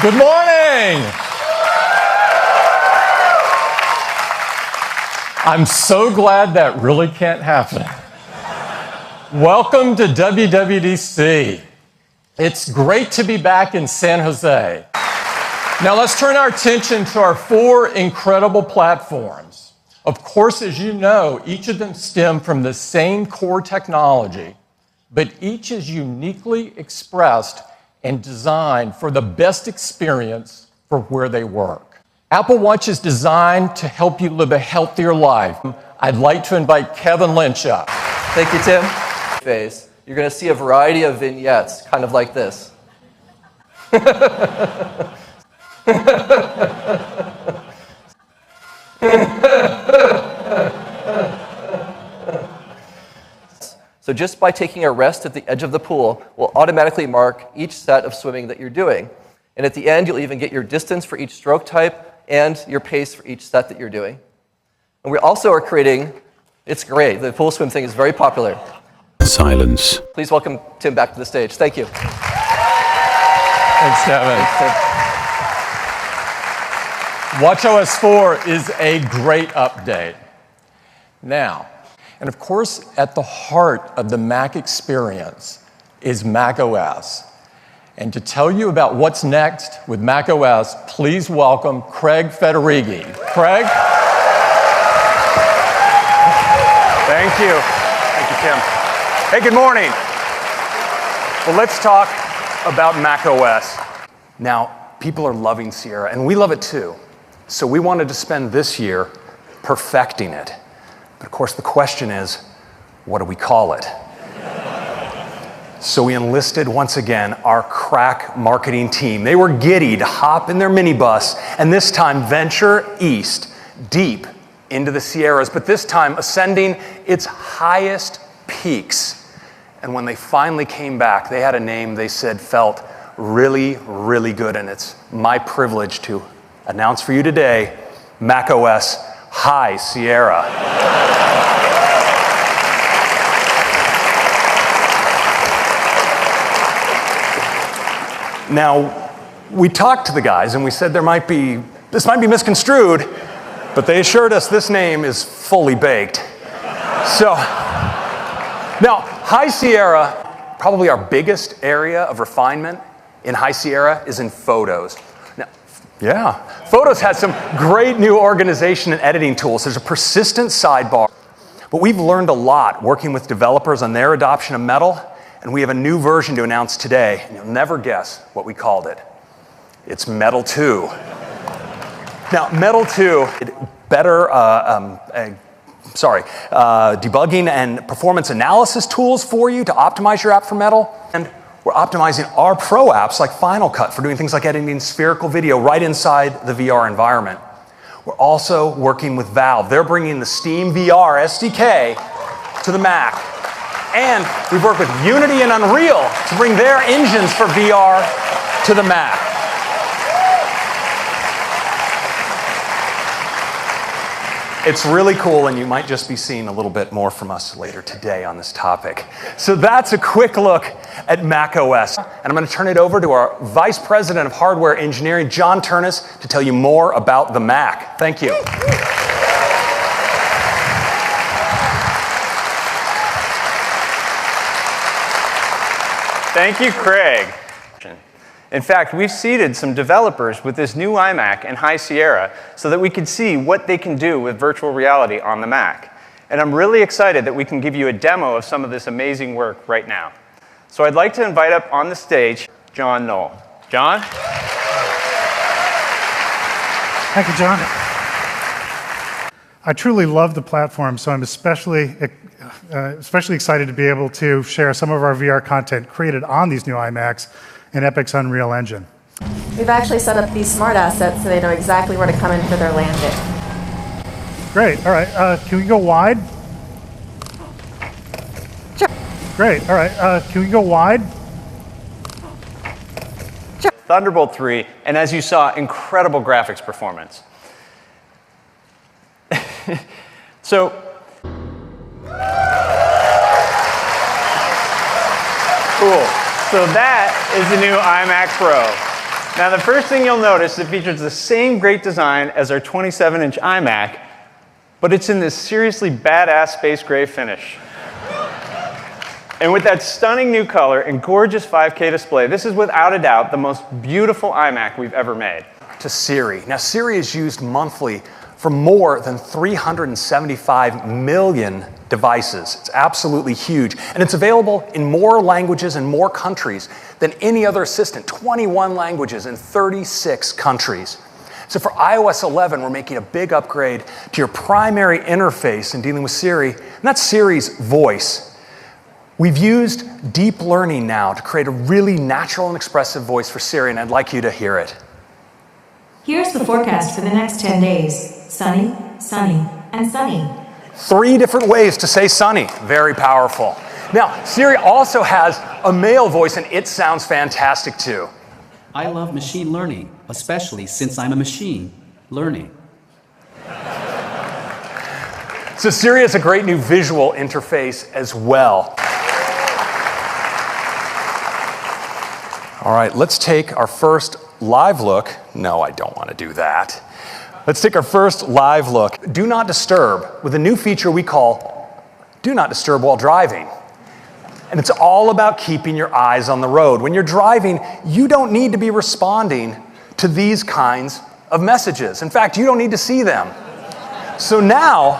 Good morning. I'm so glad that really can't happen. Welcome to WWDC. It's great to be back in San Jose. Now let's turn our attention to our 4 incredible platforms. Of course, as you know, each of them stem from the same core technology, but each is uniquely expressed and designed for the best experience for where they work. Apple Watch is designed to help you live a healthier life. I'd like to invite Kevin Lynch up. Thank you, Tim. Phase. You're going to see a variety of vignettes, kind of like this. So just by taking a rest at the edge of the pool, we'll automatically mark each set of swimming that you're doing. And at the end, you'll even get your distance for each stroke type and your pace for each set that you're doing. And we also are creating, it's great, the pool swim thing is very popular. Silence. Please welcome Tim back to the stage. Thank you. Thanks, Kevin. Thanks, Tim. watchOS 4 is a great update. Now, and of course, at the heart of the Mac experience is macOS. And to tell you about what's next with macOS, please welcome Craig Federighi. Craig? Thank you. Thank you, Tim. Hey, good morning. Well, let's talk about macOS. Now, people are loving Sierra, and we love it too. So we wanted to spend this year perfecting it. But of course, the question is, what do we call it? So we enlisted, once again, our crack marketing team. They were giddy to hop in their minibus and this time venture east, deep into the Sierras, but this time ascending its highest peaks. And when they finally came back, they had a name they said felt really, really good, and it's my privilege to announce for you today, macOS High Sierra. Now, we talked to the guys and we said this might be misconstrued, but they assured us this name is fully baked. So, now, High Sierra, probably our biggest area of refinement in High Sierra is in Photos. Now, yeah, Photos has some great new organization and editing tools. There's a persistent sidebar, but we've learned a lot working with developers on their adoption of Metal. And we have a new version to announce today, and you'll never guess what we called it. It's Metal 2. Now, Metal 2, better debugging and performance analysis tools for you to optimize your app for Metal. And we're optimizing our pro apps like Final Cut for doing things like editing spherical video right inside the VR environment. We're also working with Valve. They're bringing the Steam VR SDK to the Mac. And we've worked with Unity and Unreal to bring their engines for VR to the Mac. It's really cool, and you might just be seeing a little bit more from us later today on this topic. So that's a quick look at macOS. And I'm going to turn it over to our Vice President of Hardware Engineering, John Turnus, to tell you more about the Mac. Thank you. Thank you, Craig. In fact, we've seeded some developers with this new iMac and High Sierra so that we could see what they can do with virtual reality on the Mac. And I'm really excited that we can give you a demo of some of this amazing work right now. So I'd like to invite up on the stage John Knoll. John? Thank you, John. I truly love the platform, so I'm especially excited to be able to share some of our VR content created on these new iMacs in Epic's Unreal Engine. We've actually set up these smart assets so they know exactly where to come in for their landing. Great. All right. Can we go wide? Sure. Great. All right. Can we go wide? Sure. Thunderbolt 3, and as you saw, incredible graphics performance. So, cool. So that is the new iMac Pro. Now, the first thing you'll notice, it features the same great design as our 27-inch iMac, but it's in this seriously badass space gray finish. And with that stunning new color and gorgeous 5K display, this is without a doubt the most beautiful iMac we've ever made. To Siri. Now, Siri is used monthly for more than 375 million devices. It's absolutely huge. And it's available in more languages and more countries than any other assistant, 21 languages in 36 countries. So for iOS 11, we're making a big upgrade to your primary interface in dealing with Siri, and that's Siri's voice. We've used deep learning now to create a really natural and expressive voice for Siri, and I'd like you to hear it. Here's the forecast for the next 10 days. Sunny, sunny, and sunny. 3 different ways to say sunny. Very powerful. Now, Siri also has a male voice, and it sounds fantastic too. I love machine learning, especially since I'm a machine learning. So Siri has a great new visual interface as well. All right, let's take our first live look. No, I don't want to do that. Let's take our first live look. Do not disturb with a new feature we call Do Not Disturb While Driving. And it's all about keeping your eyes on the road. When you're driving, you don't need to be responding to these kinds of messages. In fact, you don't need to see them. So now,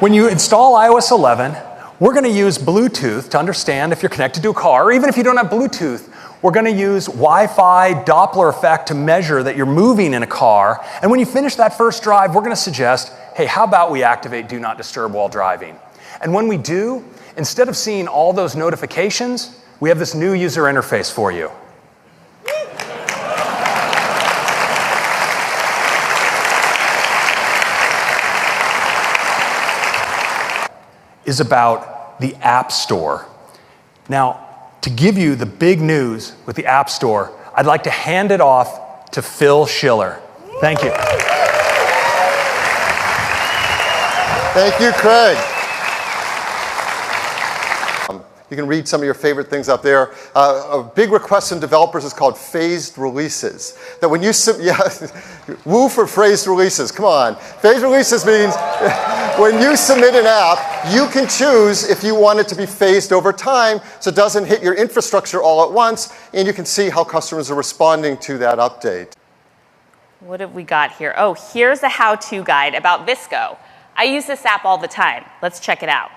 when you install iOS 11, we're going to use Bluetooth to understand if you're connected to a car, or even if you don't have Bluetooth, we're going to use Wi-Fi Doppler effect to measure that you're moving in a car. And when you finish that first drive, we're going to suggest, hey, how about we activate Do Not Disturb while driving? And when we do, instead of seeing all those notifications, we have this new user interface for you. Is about the App Store. Now, to give you the big news with the App Store, I'd like to hand it off to Phil Schiller. Thank you. Thank you, Craig. You can read some of your favorite things up there. A big request from developers is called phased releases. That when you, woo for phased releases, come on. Phased releases means when you submit an app, you can choose if you want it to be phased over time so it doesn't hit your infrastructure all at once, and you can see how customers are responding to that update. What have we got here? Oh, here's a how-to guide about Visco. I use this app all the time. Let's check it out.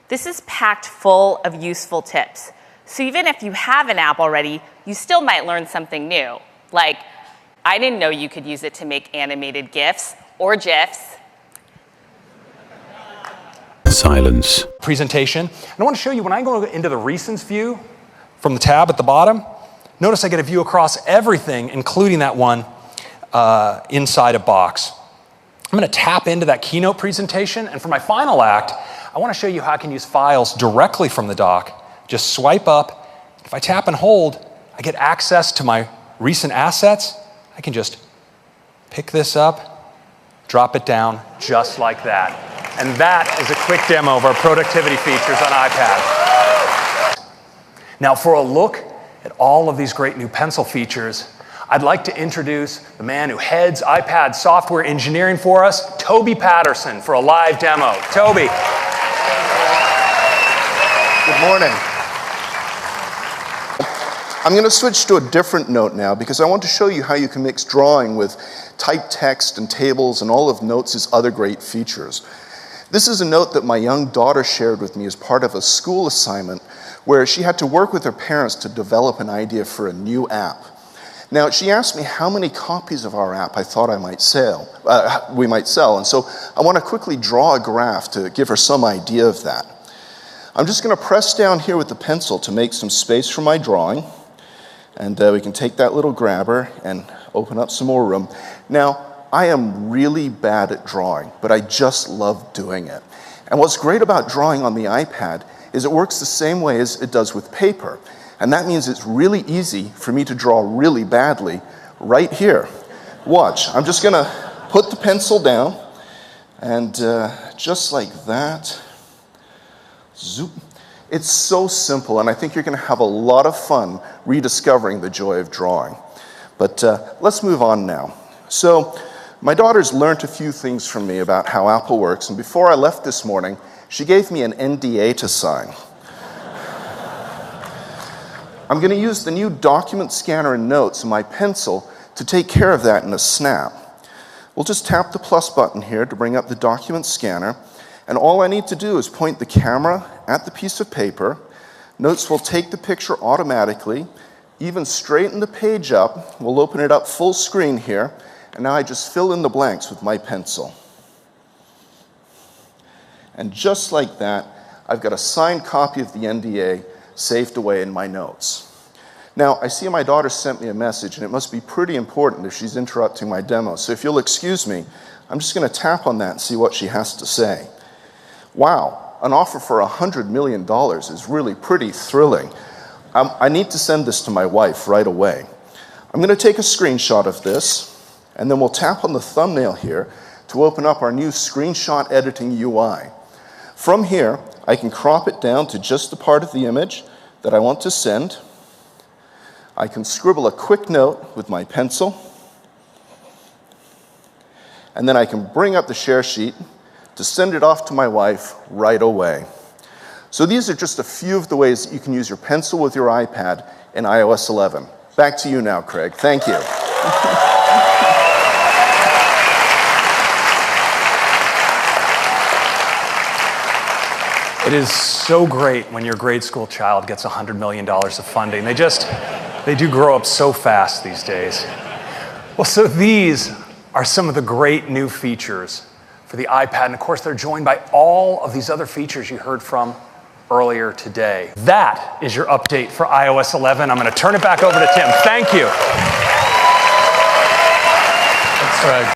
This is packed full of useful tips. So even if you have an app already, you still might learn something new. Like, I didn't know you could use it to make animated GIFs or GIFs. Silence. Presentation. And I want to show you, when I go into the Recents view from the tab at the bottom, notice I get a view across everything, including that one inside a box. I'm going to tap into that keynote presentation, and for my final act, I want to show you how I can use files directly from the dock. Just swipe up. If I tap and hold, I get access to my recent assets. I can just pick this up, drop it down, just like that. And that is a quick demo of our productivity features on iPad. Now, for a look at all of these great new pencil features, I'd like to introduce the man who heads iPad software engineering for us, Toby Patterson, for a live demo. Toby. Good morning. I'm going to switch to a different note now because I want to show you how you can mix drawing with typed text and tables and all of Notes' other great features. This is a note that my young daughter shared with me as part of a school assignment where she had to work with her parents to develop an idea for a new app. Now, she asked me how many copies of our app I thought we might sell, and so I want to quickly draw a graph to give her some idea of that. I'm just going to press down here with the pencil to make some space for my drawing, and we can take that little grabber and open up some more room. Now, I am really bad at drawing, but I just love doing it. And what's great about drawing on the iPad is it works the same way as it does with paper. And that means it's really easy for me to draw really badly right here. Watch, I'm just gonna put the pencil down and just like that, zoop. It's so simple, and I think you're going to have a lot of fun rediscovering the joy of drawing. But let's move on now. So my daughter's learned a few things from me about how Apple works, and before I left this morning, she gave me an NDA to sign. I'm going to use the new document scanner and notes and my pencil to take care of that in a snap. We'll just tap the plus button here to bring up the document scanner, and all I need to do is point the camera at the piece of paper. Notes will take the picture automatically, even straighten the page up. We'll open it up full screen here, and now I just fill in the blanks with my pencil. And just like that, I've got a signed copy of the NDA saved away in my notes. Now, I see my daughter sent me a message, and it must be pretty important if she's interrupting my demo. So if you'll excuse me, I'm just going to tap on that and see what she has to say. Wow, an offer for $100 million is really pretty thrilling. I need to send this to my wife right away. I'm going to take a screenshot of this, and then we'll tap on the thumbnail here to open up our new screenshot editing UI. From here, I can crop it down to just the part of the image that I want to send. I can scribble a quick note with my pencil, and then I can bring up the share sheet to send it off to my wife right away. So these are just a few of the ways that you can use your pencil with your iPad in iOS 11. Back to you now, Craig. Thank you. It is so great when your grade school child gets $100 million of funding. They do grow up so fast these days. Well, so these are some of the great new features for the iPad. And of course, they're joined by all of these other features you heard from earlier today. That is your update for iOS 11. I'm going to turn it back over to Tim. Thank you. Thanks, Greg.